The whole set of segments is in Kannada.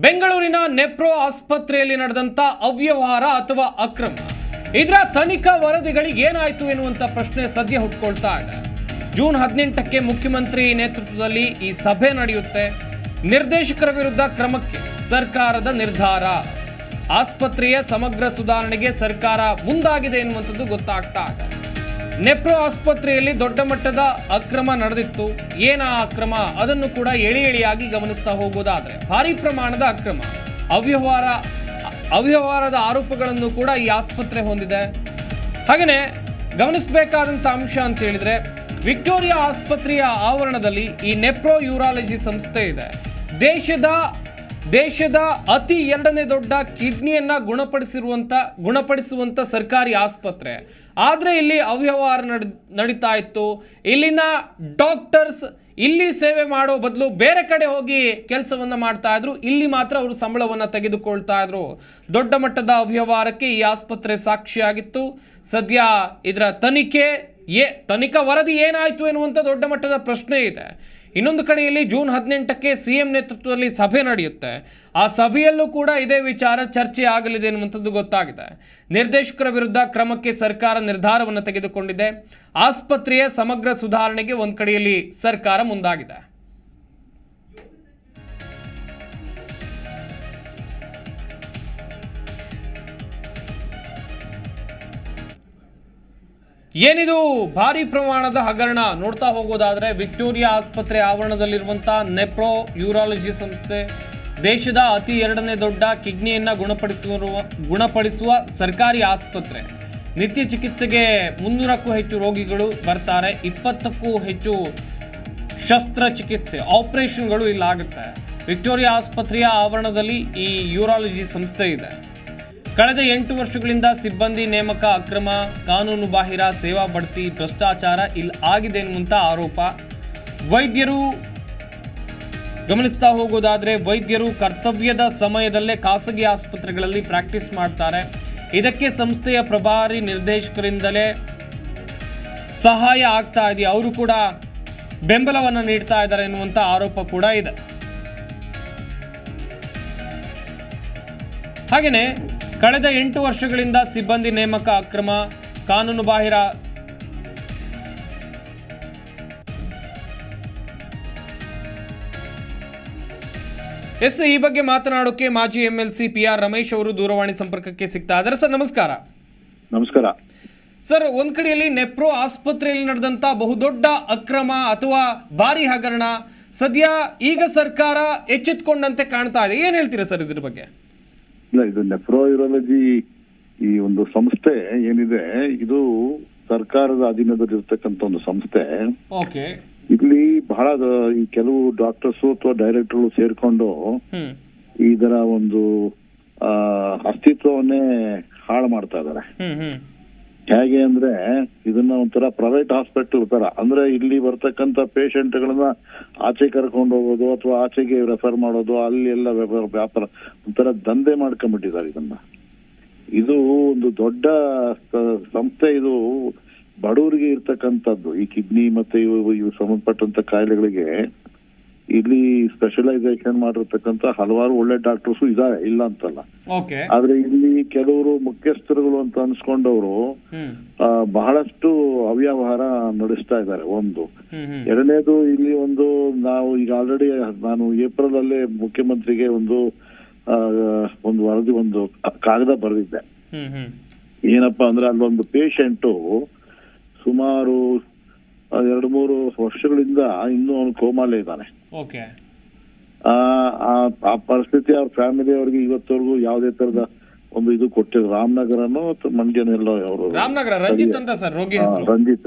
ಬೆಂಗಳೂರಿನ ನೆಪ್ರೋ ಆಸ್ಪತ್ರೆಯಲ್ಲಿ ನಡೆದಂತ ಅವ್ಯವಹಾರ ಅಥವಾ ಅಕ್ರಮ, ಇದರ ತನಿಖಾ ವರದಿಗಳಿಗೆ ಏನಾಯಿತು ಎನ್ನುವಂತ ಪ್ರಶ್ನೆ ಸದ್ಯ ಹುಟ್ಟುಕೊಳ್ತಾ ಇದೆ. ಜೂನ್ 18ಕ್ಕೆ ಮುಖ್ಯಮಂತ್ರಿ ನೇತೃತ್ವದಲ್ಲಿ ಈ ಸಭೆ ನಡೆಯುತ್ತೆ. ನಿರ್ದೇಶಕರ ವಿರುದ್ಧ ಕ್ರಮಕ್ಕೆ ಸರ್ಕಾರದ ನಿರ್ಧಾರ. ಆಸ್ಪತ್ರೆಯ ಸಮಗ್ರ ಸುಧಾರಣೆಗೆ ಸರ್ಕಾರ ಮುಂದಾಗಿದೆ ಎನ್ನುವಂಥದ್ದು ಗೊತ್ತಾಗ್ತಾ ಇದೆ. ನೆಪ್ರೋ ಆಸ್ಪತ್ರೆಯಲ್ಲಿ ದೊಡ್ಡ ಮಟ್ಟದ ಅಕ್ರಮ ನಡೆದಿತ್ತು. ಏನ ಅಕ್ರಮ ಅದನ್ನು ಕೂಡ ಎಳೆಯಾಗಿ ಗಮನಿಸ್ತಾ ಹೋಗೋದಾದ್ರೆ ಭಾರಿ ಪ್ರಮಾಣದ ಅಕ್ರಮ, ಅವ್ಯವಹಾರದ ಆರೋಪಗಳನ್ನು ಕೂಡ ಈ ಆಸ್ಪತ್ರೆ ಹೊಂದಿದೆ. ಹಾಗೆಯೇ ಗಮನಿಸಬೇಕಾದಂಥ ಅಂಶ ಅಂತ ಹೇಳಿದ್ರೆ, ವಿಕ್ಟೋರಿಯಾ ಆಸ್ಪತ್ರೆಯ ಆವರಣದಲ್ಲಿ ಈ ನೆಪ್ರೋ ಯೂರಾಲಜಿ ಸಂಸ್ಥೆ ಇದೆ. ದೇಶದ ಅತಿ ಎರಡನೇ ದೊಡ್ಡ ಕಿಡ್ನಿಯನ್ನ ಗುಣಪಡಿಸುವಂತ ಸರ್ಕಾರಿ ಆಸ್ಪತ್ರೆ. ಆದ್ರೆ ಇಲ್ಲಿ ಅವ್ಯವಹಾರ ನಡೀತಾ ಇತ್ತು. ಇಲ್ಲಿನ ಡಾಕ್ಟರ್ಸ್ ಇಲ್ಲಿ ಸೇವೆ ಮಾಡೋ ಬದಲು ಬೇರೆ ಕಡೆ ಹೋಗಿ ಕೆಲಸವನ್ನ ಮಾಡ್ತಾ ಇದ್ರು. ಇಲ್ಲಿ ಮಾತ್ರ ಅವರು ಸಂಬಳವನ್ನ ತೆಗೆದುಕೊಳ್ತಾ ಇದ್ರು. ದೊಡ್ಡ ಮಟ್ಟದ ಅವ್ಯವಹಾರಕ್ಕೆ ಈ ಆಸ್ಪತ್ರೆ ಸಾಕ್ಷಿಯಾಗಿತ್ತು. ಸದ್ಯ ಇದರ ತನಿಖಾ ವರದಿ ಏನಾಯ್ತು ಎನ್ನುವಂತ ದೊಡ್ಡ ಮಟ್ಟದ ಪ್ರಶ್ನೆ ಇದೆ. ಇನ್ನೊಂದು ಕಡೆಯಲ್ಲಿ ಜೂನ್ 18ಕ್ಕೆ ಸಿಎಂ ನೇತೃತ್ವದಲ್ಲಿ ಸಭೆ ನಡೆಯುತ್ತೆ. ಆ ಸಭೆಯಲ್ಲೂ ಕೂಡ ಇದೇ ವಿಚಾರ ಚರ್ಚೆ ಆಗಲಿದೆ ಎನ್ನುವಂಥದ್ದು ಗೊತ್ತಾಗಿದೆ. ನಿರ್ದೇಶಕರ ವಿರುದ್ಧ ಕ್ರಮಕ್ಕೆ ಸರ್ಕಾರ ನಿರ್ಧಾರವನ್ನು ತೆಗೆದುಕೊಂಡಿದೆ. ಆಸ್ಪತ್ರೆಯ ಸಮಗ್ರ ಸುಧಾರಣೆಗೆ ಒಂದು ಕಡೆಯಲ್ಲಿ ಸರ್ಕಾರ ಮುಂದಾಗಿದೆ. ಏನಿದು ಭಾರಿ ಪ್ರಮಾಣದ ಹಗರಣ ನೋಡ್ತಾ ಹೋಗೋದಾದ್ರೆ, ವಿಕ್ಟೋರಿಯಾ ಆಸ್ಪತ್ರೆ ಆವರಣದಲ್ಲಿರುವಂತಹ ನೆಪ್ರೋ ಯೂರಾಲಜಿ ಸಂಸ್ಥೆ ದೇಶದ ಅತಿ ಎರಡನೇ ದೊಡ್ಡ ಕಿಡ್ನಿಯನ್ನ ಗುಣಪಡಿಸುವ ಸರ್ಕಾರಿ ಆಸ್ಪತ್ರೆ. ನಿತ್ಯ ಚಿಕಿತ್ಸೆಗೆ 300ಕ್ಕೂ ಹೆಚ್ಚು ರೋಗಿಗಳು ಬರ್ತಾರೆ. 20ಕ್ಕೂ ಹೆಚ್ಚು ಶಸ್ತ್ರಚಿಕಿತ್ಸೆ ಆಪರೇಷನ್ಗಳು ಇಲ್ಲಾಗುತ್ತೆ. ವಿಕ್ಟೋರಿಯಾ ಆಸ್ಪತ್ರೆಯ ಆವರಣದಲ್ಲಿ ಈ ಯೂರಾಲಜಿ ಸಂಸ್ಥೆ ಇದೆ. ಕಳೆದ 8 ವರ್ಷಗಳಿಂದ ಸಿಬ್ಬಂದಿ ನೇಮಕ ಅಕ್ರಮ, ಕಾನೂನು ಬಾಹಿರ ಸೇವಾ ಬಡ್ತಿ, ಭ್ರಷ್ಟಾಚಾರ ಇಲ್ಲಿ ಆಗಿದೆ ಎನ್ನುವಂಥ ಆರೋಪ. ವೈದ್ಯರು ಗಮನಿಸ್ತಾ ಹೋಗೋದಾದ್ರೆ, ವೈದ್ಯರು ಕರ್ತವ್ಯದ ಸಮಯದಲ್ಲೇ ಖಾಸಗಿ ಆಸ್ಪತ್ರೆಗಳಲ್ಲಿ ಪ್ರಾಕ್ಟೀಸ್ ಮಾಡ್ತಾರೆ. ಇದಕ್ಕೆ ಸಂಸ್ಥೆಯ ಪ್ರಭಾರಿ ನಿರ್ದೇಶಕರಿಂದಲೇ ಸಹಾಯ ಆಗ್ತಾ ಇದೆ. ಅವರು ಕೂಡ ಬೆಂಬಲವನ್ನು ನೀಡ್ತಾ ಇದ್ದಾರೆ ಎನ್ನುವಂಥ ಆರೋಪ ಕೂಡ ಇದೆ. ಹಾಗೆಯೇ ಕಳೆದ 8 ವರ್ಷಗಳಿಂದ ಸಿಬ್ಬಂದಿ ನೇಮಕ ಅಕ್ರಮ, ಕಾನೂನು ಬಾಹಿರ ಈ ಬಗ್ಗೆ ಮಾತನಾಡೋಕೆ ಮಾಜಿ MLC PR ರಮೇಶ್ ಅವರು ದೂರವಾಣಿ ಸಂಪರ್ಕಕ್ಕೆ ಸಿಗ್ತಾ ಇದ್ದಾರೆ. ಸರ್ ನಮಸ್ಕಾರ. ನಮಸ್ಕಾರ ಸರ್, ಒಂದ್ ಕಡೆಯಲ್ಲಿ ನೆಪ್ರೋ ಆಸ್ಪತ್ರೆಯಲ್ಲಿ ನಡೆದಂತ ಬಹುದೊಡ್ಡ ಅಕ್ರಮ ಅಥವಾ ಭಾರಿ ಹಗರಣ ಸದ್ಯ ಈಗ ಸರ್ಕಾರ ಎಚ್ಚೆತ್ತುಕೊಂಡಂತೆ ಕಾಣ್ತಾ ಇದೆ. ಏನ್ ಹೇಳ್ತೀರಾ ಸರ್ ಇದ್ರ ಬಗ್ಗೆ? ಇಲ್ಲ, ಇದು ನೆಪ್ರೋ ಯೂರಾಲಜಿ ಈ ಒಂದು ಸಂಸ್ಥೆ ಏನಿದೆ, ಇದು ಸರ್ಕಾರದ ಅಧೀನದಲ್ಲಿರ್ತಕ್ಕಂಥ ಒಂದು ಸಂಸ್ಥೆ. ಓಕೆ. ಇಲ್ಲಿ ಬಹಳ ಈ ಕೆಲವು ಡಾಕ್ಟರ್ಸ್ ಅಥವಾ ಡೈರೆಕ್ಟರ್ಗಳು ಸೇರ್ಕೊಂಡು ಇದರ ಒಂದು ಅಸ್ತಿತ್ವವನ್ನೇ ಹಾಳು ಮಾಡ್ತಾ ಇದ್ದಾರೆ. ಹೇಗೆ ಅಂದ್ರೆ, ಇದನ್ನ ಒಂಥರ ಪ್ರೈವೇಟ್ ಹಾಸ್ಪಿಟಲ್ ತರ, ಅಂದ್ರೆ ಇಲ್ಲಿ ಬರ್ತಕ್ಕಂಥ ಪೇಷಂಟ್ಗಳನ್ನ ಆಚೆ ಕರ್ಕೊಂಡು ಹೋಗೋದು ಅಥವಾ ಆಚೆಗೆ ರೆಫರ್ ಮಾಡೋದು, ಅಲ್ಲಿ ಎಲ್ಲ ವ್ಯಾಪಾರ ಒಂಥರ ದಂಧೆ ಮಾಡ್ಕೊಂಡ್ಬಿಟ್ಟಿದ್ದಾರೆ ಇದನ್ನ. ಇದು ಒಂದು ದೊಡ್ಡ ಸಂಸ್ಥೆ. ಇದು ಬಡವರಿಗೆ ಇರ್ತಕ್ಕಂಥದ್ದು ಈ ಕಿಡ್ನಿ ಮತ್ತೆ ಇವು ಸಂಬಂಧಪಟ್ಟಂತ ಕಾಯಿಲೆಗಳಿಗೆ ಇಲ್ಲಿ ಸ್ಪೆಷಲೈಸೇಷನ್ ಮಾಡಿರ್ತಕ್ಕಂಥ ಹಲವಾರು ಒಳ್ಳೆ ಡಾಕ್ಟರ್ಸು ಇದಾರೆ, ಇಲ್ಲ ಅಂತಲ್ಲ. ಆದ್ರೆ ಇಲ್ಲಿ ಕೆಲವರು ಮುಖ್ಯಸ್ಥರುಗಳು ಅಂತ ಅನ್ಸ್ಕೊಂಡವರು ಬಹಳಷ್ಟು ಅವ್ಯವಹಾರ ನಡೆಸ್ತಾ ಇದ್ದಾರೆ. ಒಂದು ಎರಡನೇದು, ಇಲ್ಲಿ ನಾವು ಈಗ ಆಲ್ರೆಡಿ ನಾನು ಏಪ್ರಿಲ್ ಅಲ್ಲೇ ಮುಖ್ಯಮಂತ್ರಿಗೆ ಒಂದು ವರದಿ, ಒಂದು ಕಾಗದ ಬರೆದಿದ್ದೆ. ಏನಪ್ಪಾ ಅಂದ್ರೆ, ಅಲ್ಲೊಂದು ಪೇಷಂಟು ಸುಮಾರು 2-3 ವರ್ಷಗಳಿಂದ ಇನ್ನೂ ಅವನು ಕೋಮಾಲೆ ಇದ್ದಾನೆ. ಆ ಪರಿಸ್ಥಿತಿ ಅವ್ರ ಫ್ಯಾಮಿಲಿ ಅವ್ರಿಗೆ ಇವತ್ತವರೆಗೂ ಯಾವುದೇ ತರದ ಒಂದು ಇದು ಕೊಟ್ಟಿದ್ರು. ರಾಮನಗರನೋ ಅಥವಾ ಮಂಡ್ಯನೆಲ್ಲೋ ಅವರು, ರಂಜಿತ್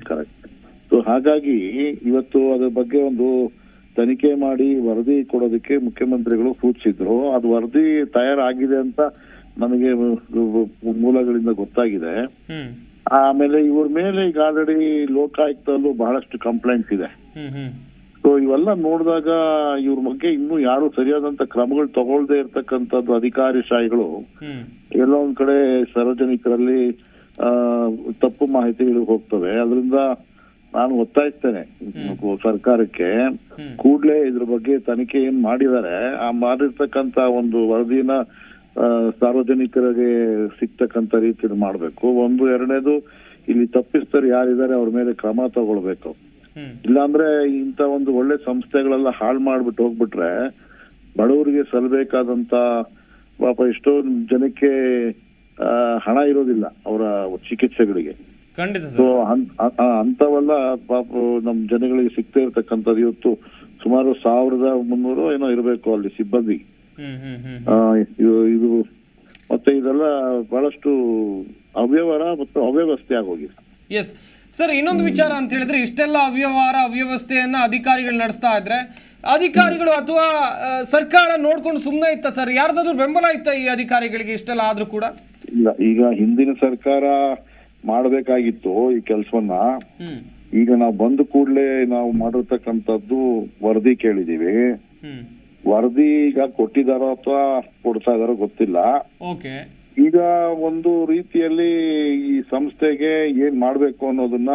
ಕರೆಕ್ಟ್. ಸೊ ಹಾಗಾಗಿ ಇವತ್ತು ಅದ್ರ ಬಗ್ಗೆ ಒಂದು ತನಿಖೆ ಮಾಡಿ ವರದಿ ಕೊಡೋದಕ್ಕೆ ಮುಖ್ಯಮಂತ್ರಿಗಳು ಸೂಚಿಸಿದ್ರು. ಅದು ವರದಿ ತಯಾರಾಗಿದೆ ಅಂತ ನನಗೆ ಮೂಲಗಳಿಂದ ಗೊತ್ತಾಗಿದೆ. ಆಮೇಲೆ ಇವ್ರ ಮೇಲೆ ಈಗ ಆಲ್ರೆಡಿ ಲೋಕಾಯುಕ್ತಲ್ಲೂ ಬಹಳಷ್ಟು ಕಂಪ್ಲೇಂಟ್ಸ್ ಇದೆ. ಸೊ ಇವೆಲ್ಲ ನೋಡಿದಾಗ ಇವ್ರ ಬಗ್ಗೆ ಇನ್ನೂ ಯಾರು ಸರಿಯಾದಂತ ಕ್ರಮಗಳು ತಗೊಳ್ದೇ ಇರ್ತಕ್ಕಂಥದ್ದು ಅಧಿಕಾರಿಶಾಹಿಗಳು ಎಲ್ಲೋ ಒಂದ್ ಕಡೆ ಸಾರ್ವಜನಿಕರಲ್ಲಿ ತಪ್ಪು ಮಾಹಿತಿಗಳು ಹೋಗ್ತವೆ. ಅದರಿಂದ ನಾನು ಒತ್ತಾಯಿಸ್ತೇನೆ ಸರ್ಕಾರಕ್ಕೆ ಕೂಡ್ಲೇ ಇದ್ರ ಬಗ್ಗೆ ತನಿಖೆ ಏನ್ ಮಾಡಿದ್ದಾರೆ ಆ ಮಾಡಿರ್ತಕ್ಕಂತ ಒಂದು ವರದಿನ ಸಾರ್ವಜನಿಕರಿಗೆ ಸಿಗ್ತಕ್ಕಂತ ರೀತಿಯಲ್ಲಿ ಮಾಡ್ಬೇಕು. ಒಂದು, ಎರಡನೇದು ಇಲ್ಲಿ ತಪ್ಪಿಸ್ತರು ಯಾರಿದ್ದಾರೆ ಅವ್ರ ಮೇಲೆ ಕ್ರಮ ತಗೊಳ್ಬೇಕು. ಇಲ್ಲಾಂದ್ರೆ ಇಂತ ಒಂದು ಒಳ್ಳೆ ಸಂಸ್ಥೆಗಳೆಲ್ಲ ಹಾಳು ಮಾಡ್ಬಿಟ್ಟು ಹೋಗ್ಬಿಟ್ರೆ ಬಡವರಿಗೆ ಸಲ್ಲಬೇಕಾದಂತ ಪಾಪ ಎಷ್ಟೋ ಜನಕ್ಕೆ ಹಣ ಇರೋದಿಲ್ಲ ಅವರ ಚಿಕಿತ್ಸೆಗಳಿಗೆ. ಸೊ ಅಂತವೆಲ್ಲ ಪಾಪ ನಮ್ ಜನಗಳಿಗೆ ಸಿಗ್ತಾ ಇರ್ತಕ್ಕಂಥದ್ದು ಇವತ್ತು ಸುಮಾರು 1300 ಏನೋ ಇರಬೇಕು ಅಲ್ಲಿ ಸಿಬ್ಬಂದಿ. ಇದು ಮತ್ತೆ ಇದೆಲ್ಲ ಬಹಳಷ್ಟು ಅವ್ಯವಹಾರ ಮತ್ತು ಅವ್ಯವಸ್ಥೆ ಆಗೋಗಿದೆ. ಎಸ್ ಸರ್, ಇನ್ನೊಂದು ವಿಚಾರ ಅಂತ ಹೇಳಿದ್ರೆ ಇಷ್ಟೆಲ್ಲ ಅವ್ಯವಹಾರ ಅವ್ಯವಸ್ಥೆಯನ್ನ ಅಧಿಕಾರಿಗಳು ನಡೆಸ್ತಾ ಇದ್ರೆ ಅಧಿಕಾರಿಗಳು ಅಥವಾ ಸರ್ಕಾರ ನೋಡ್ಕೊಂಡು ಸುಮ್ಮನೆ ಇತ್ತ ಸರ್? ಯಾರ್ದಾದ್ರೂ ಬೆಂಬಲ ಇತ್ತ ಈ ಅಧಿಕಾರಿಗಳಿಗೆ ಇಷ್ಟೆಲ್ಲ ಆದ್ರೂ ಕೂಡ? ಇಲ್ಲ, ಈಗ ಹಿಂದಿನ ಸರ್ಕಾರ ಮಾಡಬೇಕಾಗಿತ್ತು ಈ ಕೆಲಸವನ್ನ. ಈಗ ನಾವು ಬಂದ ಕೂಡಲೇ ನಾವು ಮಾಡಿರ್ತಕ್ಕಂಥದ್ದು ವರದಿ ಕೇಳಿದೀವಿ. ವರದಿ ಈಗ ಕೊಟ್ಟಿದಾರೋ ಅಥವಾ ಕೊಡ್ತಾ ಇದಾರೋ ಗೊತ್ತಿಲ್ಲ. ಈಗ ಒಂದು ರೀತಿಯಲ್ಲಿ ಈ ಸಂಸ್ಥೆಗೆ ಏನ್ ಮಾಡ್ಬೇಕು ಅನ್ನೋದನ್ನ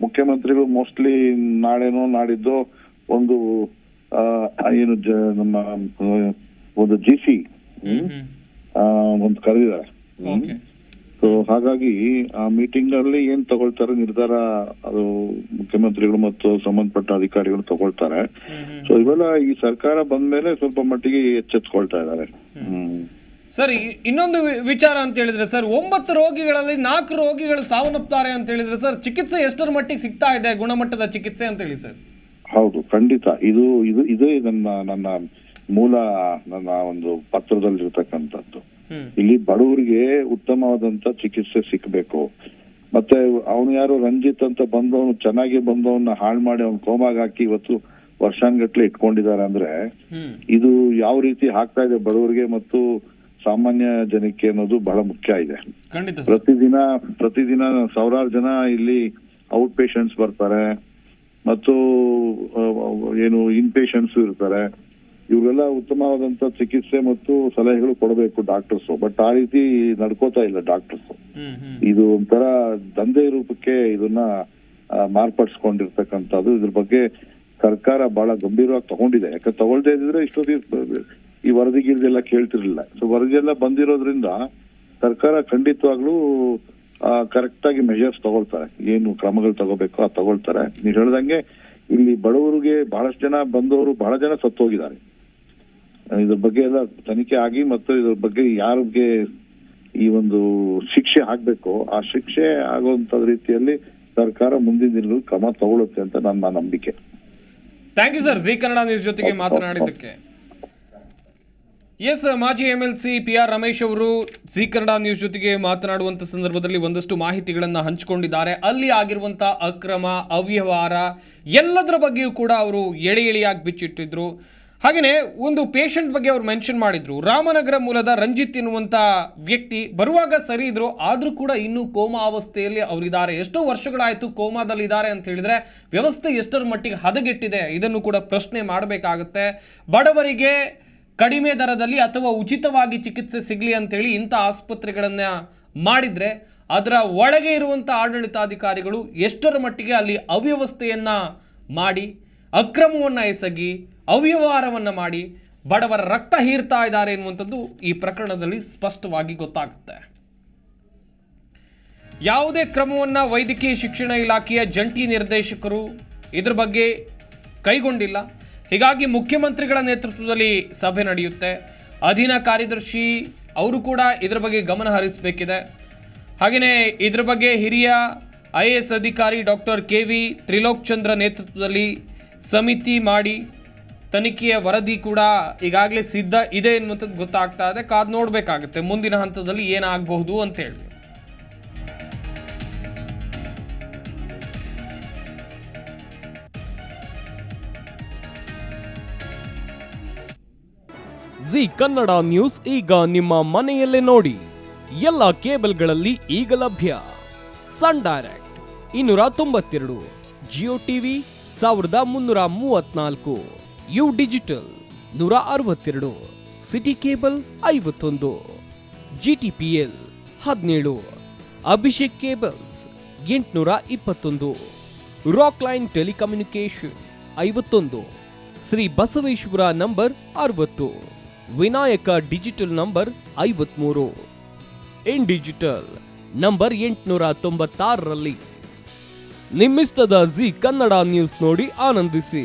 ಮುಖ್ಯಮಂತ್ರಿಗಳು ಮೋಸ್ಟ್ಲಿ ನಾಳೆನೋ ನಾಡಿದ್ದು ಒಂದು ಏನು ನಮ್ಮ ಒಂದು GC ಒಂದು ಕರೆದಿದ್ದಾರೆ. ಸೊ ಹಾಗಾಗಿ ಆ ಮೀಟಿಂಗ್ ಅಲ್ಲಿ ಏನ್ ತಗೊಳ್ತಾರೆ ನಿರ್ಧಾರ ಅದು ಮುಖ್ಯಮಂತ್ರಿಗಳು ಮತ್ತು ಸಂಬಂಧಪಟ್ಟ ಅಧಿಕಾರಿಗಳು ತಗೊಳ್ತಾರೆ. ಸೊ ಇವೆಲ್ಲ ಈ ಸರ್ಕಾರ ಬಂದ್ಮೇಲೆ ಸ್ವಲ್ಪ ಮಟ್ಟಿಗೆ ಎಚ್ಚೆತ್ಕೊಳ್ತಾ ಇದ್ದಾರೆ. ಸರ್, ಇನ್ನೊಂದು ವಿಚಾರ ಅಂತ ಹೇಳಿದ್ರೆ ಸರ್, 9 ರೋಗಿಗಳಲ್ಲಿ 4 ರೋಗಿಗಳು ಸಾವನ್ನಪ್ತಾರೆ ಅಂತ ಹೇಳಿದ್ರೆ ಸರ್, ಚಿಕಿತ್ಸೆ ಎಷ್ಟರ ಮಟ್ಟಿಗೆ ಸಿಗ್ತಾ ಇದೆ, ಗುಣಮಟ್ಟದ ಚಿಕಿತ್ಸೆ ಅಂತ ಹೇಳಿ ಸರ್? ಹೌದು, ಖಂಡಿತ. ಇದೇ ನನ್ನ ಮೂಲ ನನ್ನ ಒಂದು ಪತ್ರದಲ್ಲಿರ್ತಕ್ಕಂಥದ್ದು. ಇಲ್ಲಿ ಬಡವರಿಗೆ ಉತ್ತಮವಾದಂತ ಚಿಕಿತ್ಸೆ ಸಿಕ್ಬೇಕು. ಮತ್ತೆ ಅವನು ಯಾರು ರಂಜಿತ್ ಅಂತ ಬಂದವನು ಚೆನ್ನಾಗಿ ಬಂದವನ್ನ ಹಾಳು ಮಾಡಿ ಅವ್ನು ಕೋಮಾಗ ಹಾಕಿ ಇವತ್ತು ವರ್ಷಾನ್ಗಟ್ಲೆ ಇಟ್ಕೊಂಡಿದ್ದಾರೆ ಅಂದ್ರೆ ಇದು ಯಾವ ರೀತಿ ಆಗ್ತಾ ಇದೆ ಬಡವರಿಗೆ ಮತ್ತು ಸಾಮಾನ್ಯ ಜನಕ್ಕೆ ಅನ್ನೋದು ಬಹಳ ಮುಖ್ಯ ಇದೆ. ಪ್ರತಿದಿನ ಸಾವಿರಾರು ಜನ ಇಲ್ಲಿ ಔಟ್ ಪೇಷಂಟ್ಸ್ ಬರ್ತಾರೆ ಮತ್ತು ಏನು ಇನ್ ಪೇಷಂಟ್ಸ್ ಇರ್ತಾರೆ. ಇವ್ರೆಲ್ಲ ಉತ್ತಮವಾದಂತ ಚಿಕಿತ್ಸೆ ಮತ್ತು ಸಲಹೆಗಳು ಕೊಡಬೇಕು ಡಾಕ್ಟರ್ಸ್. ಬಟ್ ಆ ರೀತಿ ನಡ್ಕೋತಾ ಇಲ್ಲ ಡಾಕ್ಟರ್ಸ್. ಇದು ಒಂಥರ ದಂಧೆ ರೂಪಕ್ಕೆ ಇದನ್ನ ಮಾರ್ಪಡಿಸ್ಕೊಂಡಿರ್ತಕ್ಕಂಥದ್ದು. ಇದ್ರ ಬಗ್ಗೆ ಸರ್ಕಾರ ಬಹಳ ಗಂಭೀರವಾಗಿ ತಗೊಂಡಿದೆ. ಯಾಕಂದ್ರೆ ತಗೊಳ್ದೇ ಇದ್ರೆ ಇಷ್ಟೊತ್ತಿಗೆ ಈ ವರದಿಗಿರ್ದೆಲ್ಲ ಕೇಳ್ತಿರ್ಲಿಲ್ಲ. ಸೊ ವರದಿ ಎಲ್ಲ ಬಂದಿರೋದ್ರಿಂದ ಸರ್ಕಾರ ಖಂಡಿತವಾಗ್ಲೂ ಕರೆಕ್ಟ್ ಆಗಿ ಮೆಜರ್ಸ್ ತಗೊಳ್ತಾರೆ. ಏನು ಕ್ರಮಗಳು ತಗೋಬೇಕು ಅದು ತಗೊಳ್ತಾರೆ. ನೀವು ಹೇಳ್ದಂಗೆ ಇಲ್ಲಿ ಬಡವರಿಗೆ ಬಹಳಷ್ಟು ಜನ ಬಂದವರು ಬಹಳ ಜನ ಸತ್ತೋಗಿದ್ದಾರೆ. ಇದ್ರ ಬಗ್ಗೆ ಎಲ್ಲ ತನಿಖೆ ಆಗಿ ಮತ್ತು ಇದ್ರ ಬಗ್ಗೆ ಯಾರಿಗೆ ಈ ಒಂದು ಶಿಕ್ಷೆ ಆಗ್ಬೇಕು ಆ ಶಿಕ್ಷೆ ಆಗುವಂತ ರೀತಿಯಲ್ಲಿ ಸರ್ಕಾರ ಮುಂದಿನ ದಿನಗಳಲ್ಲಿ ಕ್ರಮ ತಗೊಳುತ್ತೆ ಅಂತ ನನ್ನ ನಂಬಿಕೆ. Thank you sir, Zee Kannada news ಜೊತೆಗೆ ಮಾತನಾಡಿದ್ದಕ್ಕೆ. ಎಸ್, ಮಾಜಿ MLC PR ರಮೇಶ್ ಅವರು ಜಿ ಕನ್ನಡ ನ್ಯೂಸ್ ಜೊತೆಗೆ ಮಾತನಾಡುವಂಥ ಸಂದರ್ಭದಲ್ಲಿ ಒಂದಷ್ಟು ಮಾಹಿತಿಗಳನ್ನು ಹಂಚಿಕೊಂಡಿದ್ದಾರೆ. ಅಲ್ಲಿ ಆಗಿರುವಂಥ ಅಕ್ರಮ ಅವ್ಯವಹಾರ ಎಲ್ಲದರ ಬಗ್ಗೆಯೂ ಕೂಡ ಅವರು ಎಳೆಯಾಗಿ ಬಿಚ್ಚಿಟ್ಟಿದ್ರು. ಹಾಗೆಯೇ ಒಂದು ಪೇಷಂಟ್ ಬಗ್ಗೆ ಅವರು ಮೆನ್ಷನ್ ಮಾಡಿದ್ರು. ರಾಮನಗರ ಮೂಲದ ರಂಜಿತ್ ಎನ್ನುವಂಥ ವ್ಯಕ್ತಿ ಬರುವಾಗ ಸರಿ ಇದ್ರು, ಆದರೂ ಕೂಡ ಇನ್ನೂ ಕೋಮಾ ಅವಸ್ಥೆಯಲ್ಲಿ ಅವರಿದ್ದಾರೆ. ಎಷ್ಟೋ ವರ್ಷಗಳಾಯಿತು ಕೋಮಾದಲ್ಲಿದ್ದಾರೆ ಅಂತ ಹೇಳಿದ್ರೆ ವ್ಯವಸ್ಥೆ ಎಷ್ಟರ ಮಟ್ಟಿಗೆ ಹದಗೆಟ್ಟಿದೆ ಇದನ್ನು ಕೂಡ ಪ್ರಶ್ನೆ ಮಾಡಬೇಕಾಗುತ್ತೆ. ಬಡವರಿಗೆ ಕಡಿಮೆ ದರದಲ್ಲಿ ಅಥವಾ ಉಚಿತವಾಗಿ ಚಿಕಿತ್ಸೆ ಸಿಗಲಿ ಅಂತೇಳಿ ಇಂಥ ಆಸ್ಪತ್ರೆಗಳನ್ನು ಮಾಡಿದರೆ ಅದರ ಒಳಗೆ ಇರುವಂಥ ಆಡಳಿತಾಧಿಕಾರಿಗಳು ಎಷ್ಟರ ಮಟ್ಟಿಗೆ ಅಲ್ಲಿ ಅವ್ಯವಸ್ಥೆಯನ್ನು ಮಾಡಿ, ಅಕ್ರಮವನ್ನು ಎಸಗಿ, ಅವ್ಯವಹಾರವನ್ನು ಮಾಡಿ ಬಡವರ ರಕ್ತ ಹೀರ್ತಾ ಇದ್ದಾರೆ ಎನ್ನುವಂಥದ್ದು ಈ ಪ್ರಕರಣದಲ್ಲಿ ಸ್ಪಷ್ಟವಾಗಿ ಗೊತ್ತಾಗುತ್ತೆ. ಯಾವುದೇ ಕ್ರಮವನ್ನು ವೈದ್ಯಕೀಯ ಶಿಕ್ಷಣ ಇಲಾಖೆಯ ಜಂಟಿ ನಿರ್ದೇಶಕರು ಇದ್ರ ಬಗ್ಗೆ ಕೈಗೊಂಡಿಲ್ಲ. ಹೀಗಾಗಿ ಮುಖ್ಯಮಂತ್ರಿಗಳ ನೇತೃತ್ವದಲ್ಲಿ ಸಭೆ ನಡೆಯುತ್ತೆ. ಅಧೀನ ಕಾರ್ಯದರ್ಶಿ ಅವರು ಕೂಡ ಇದರ ಬಗ್ಗೆ ಗಮನ ಹರಿಸಬೇಕಿದೆ. ಹಾಗೆಯೇ ಇದರ ಬಗ್ಗೆ ಹಿರಿಯ IAS ಅಧಿಕಾರಿ ಡಾಕ್ಟರ್ KV ತ್ರಿಲೋಕ್ಚಂದ್ರ ನೇತೃತ್ವದಲ್ಲಿ ಸಮಿತಿ ಮಾಡಿ ತನಿಖೆಯ ವರದಿ ಕೂಡ ಈಗಾಗಲೇ ಸಿದ್ಧ ಇದೆ ಎನ್ನುವಂಥದ್ದು ಗೊತ್ತಾಗ್ತಾ ಇದೆ. ಕಾದು ನೋಡಬೇಕಾಗುತ್ತೆ ಮುಂದಿನ ಹಂತದಲ್ಲಿ ಏನಾಗಬಹುದು ಅಂತ ಹೇಳಿ. ಜಿ ಕನ್ನಡ ನ್ಯೂಸ್ ಈಗ ನಿಮ್ಮ ಮನೆಯಲ್ಲೇ ನೋಡಿ. ಎಲ್ಲ ಕೇಬಲ್ಗಳಲ್ಲಿ ಈಗ ಲಭ್ಯ. Sun Direct 292, Jio TV 1334, U digital 162, city cable 51, GTPL 17, Abhishek cables 821, rock line telecommunication 51, Shri Basaveshwara number 60, Vinayaka digital number 53, in digital number 896ರಲ್ಲಿ. ನಿಮ್ಮಿಸ್ತದ ಜಿ ಕನ್ನಡ ನ್ಯೂಸ್ ನೋಡಿ ಆನಂದಿಸಿ.